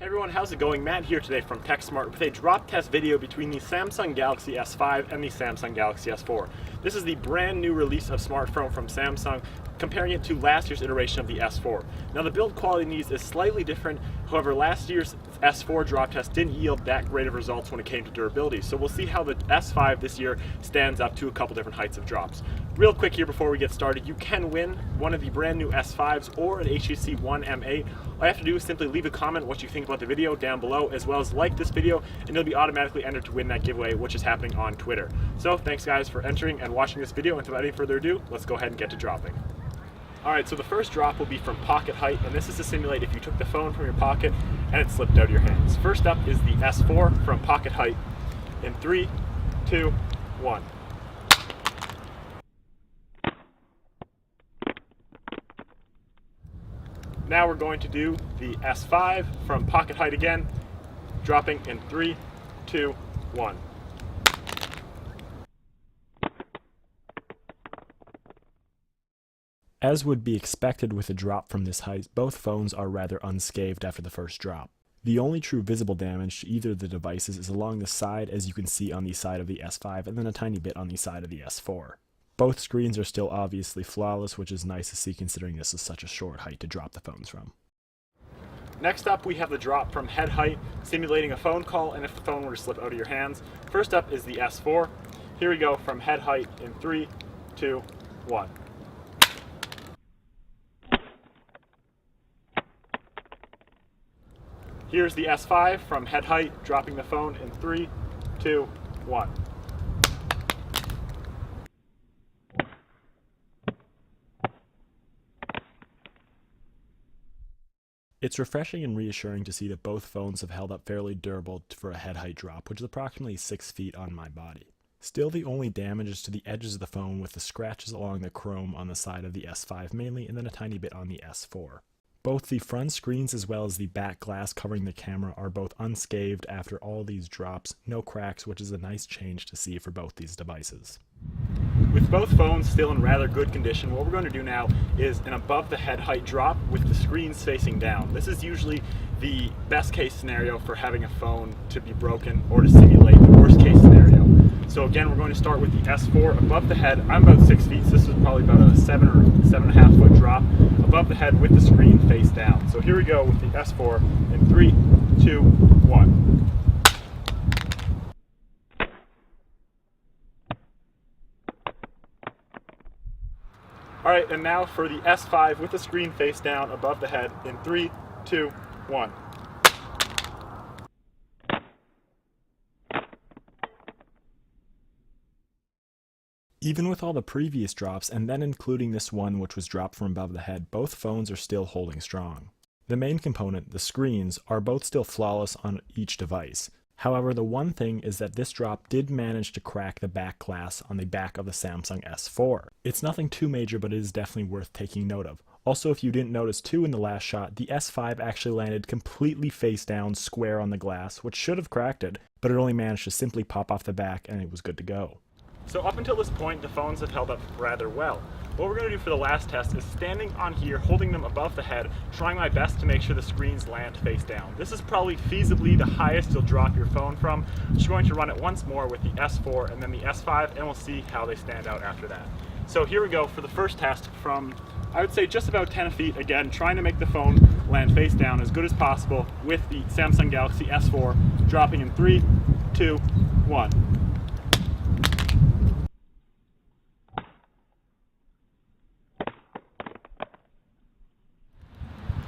Everyone, how's it going? Matt here today from TechSmart with a drop test video between the Samsung Galaxy S5 and the Samsung Galaxy S4. This is the brand new release of smartphone from Samsung, comparing it to last year's iteration of the S4. Now the build quality in these is slightly different, however last year's S4 drop test didn't yield that great of results when it came to durability, so we'll see how the S5 this year stands up to a couple different heights of drops. Real quick here before we get started, you can win one of the brand new S5s or an HTC One M8. All you have to do is simply leave a comment what you think about the video down below, as well as like this video, and you'll be automatically entered to win that giveaway, which is happening on Twitter. So thanks guys for entering and watching this video, and without any further ado, let's go ahead and get to dropping. Alright, so the first drop will be from pocket height, and this is to simulate if you took the phone from your pocket and it slipped out of your hands. First up is the S4 from pocket height in 3, 2, 1. Now we're going to do the S5 from pocket height again, dropping in 3, 2, 1. As would be expected with a drop from this height, both phones are rather unscathed after the first drop. The only true visible damage to either of the devices is along the side, as you can see on the side of the S5, and then a tiny bit on the side of the S4. Both screens are still obviously flawless, which is nice to see considering this is such a short height to drop the phones from. Next up, we have the drop from head height, simulating a phone call and if the phone were to slip out of your hands. First up is the S4. Here we go from head height in 3, 2, 1. Here's the S5 from head height, dropping the phone in 3, 2, 1. It's refreshing and reassuring to see that both phones have held up fairly durable for a head height drop, which is approximately 6 feet on my body. Still, the only damage is to the edges of the phone, with the scratches along the chrome on the side of the S5 mainly, and then a tiny bit on the S4. Both the front screens as well as the back glass covering the camera are both unscathed after all these drops, no cracks, which is a nice change to see for both these devices. With both phones still in rather good condition, what we're going to do now is an above the head height drop with the screens facing down. This is usually the best case scenario for having a phone to be broken or to simulate the worst case scenario. So again, we're going to start with the S4 above the head. I'm about 6 feet, so this is probably about a 7 or 7.5 foot drop above the head with the screen face down. So here we go with the S4 in 3, 2, 1. Alright, and now for the S5 with the screen face down above the head in 3, 2, 1. Even with all the previous drops, and then including this one which was dropped from above the head, both phones are still holding strong. The main component, the screens, are both still flawless on each device. However, the one thing is that this drop did manage to crack the back glass on the back of the Samsung S4. It's nothing too major, but it is definitely worth taking note of. Also, if you didn't notice too in the last shot, the S5 actually landed completely face down square on the glass, which should have cracked it, but it only managed to simply pop off the back and it was good to go. So up until this point, the phones have held up rather well. What we're going to do for the last test is standing on here, holding them above the head, trying my best to make sure the screens land face down. This is probably feasibly the highest you'll drop your phone from. Just going to run it once more with the S4 and then the S5, and we'll see how they stand out after that. So here we go for the first test from, I would say, just about 10 feet. Again, trying to make the phone land face down as good as possible with the Samsung Galaxy S4, dropping in 3, 2, 1.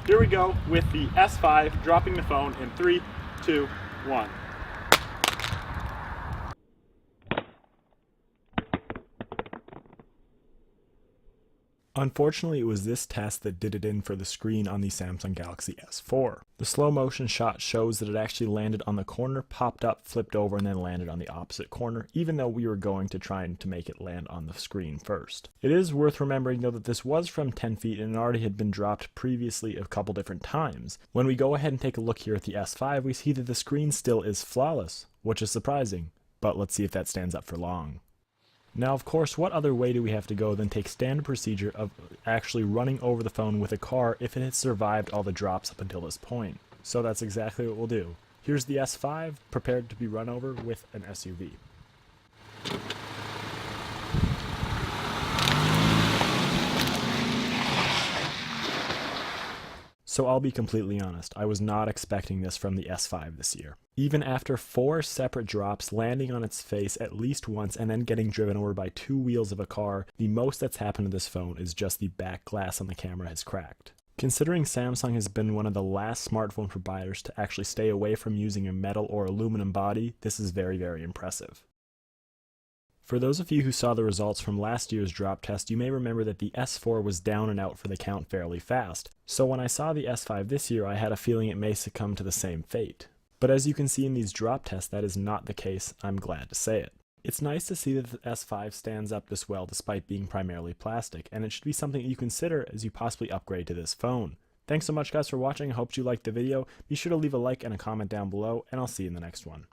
Here we go with the S5, dropping the phone in 3, 2, 1. Unfortunately, it was this test that did it in for the screen on the Samsung Galaxy S4. The slow motion shot shows that it actually landed on the corner, popped up, flipped over, and then landed on the opposite corner, even though we were going to try to make it land on the screen first. It is worth remembering though that this was from 10 feet and it already had been dropped previously a couple different times. When we go ahead and take a look here at the S5, we see that the screen still is flawless, which is surprising, but let's see if that stands up for long. Now, of course, what other way do we have to go than take standard procedure of actually running over the phone with a car if it has survived all the drops up until this point? So that's exactly what we'll do. Here's the S5 prepared to be run over with an SUV. So I'll be completely honest, I was not expecting this from the S5 this year. Even after 4 separate drops, landing on its face at least once and then getting driven over by 2 wheels of a car, the most that's happened to this phone is just the back glass on the camera has cracked. Considering Samsung has been one of the last smartphone providers to actually stay away from using a metal or aluminum body, this is very, very impressive. For those of you who saw the results from last year's drop test, you may remember that the S4 was down and out for the count fairly fast, so when I saw the S5 this year, I had a feeling it may succumb to the same fate. But as you can see in these drop tests, that is not the case. I'm glad to say it. It's nice to see that the S5 stands up this well despite being primarily plastic, and it should be something that you consider as you possibly upgrade to this phone. Thanks so much guys for watching, I hope you liked the video. Be sure to leave a like and a comment down below, and I'll see you in the next one.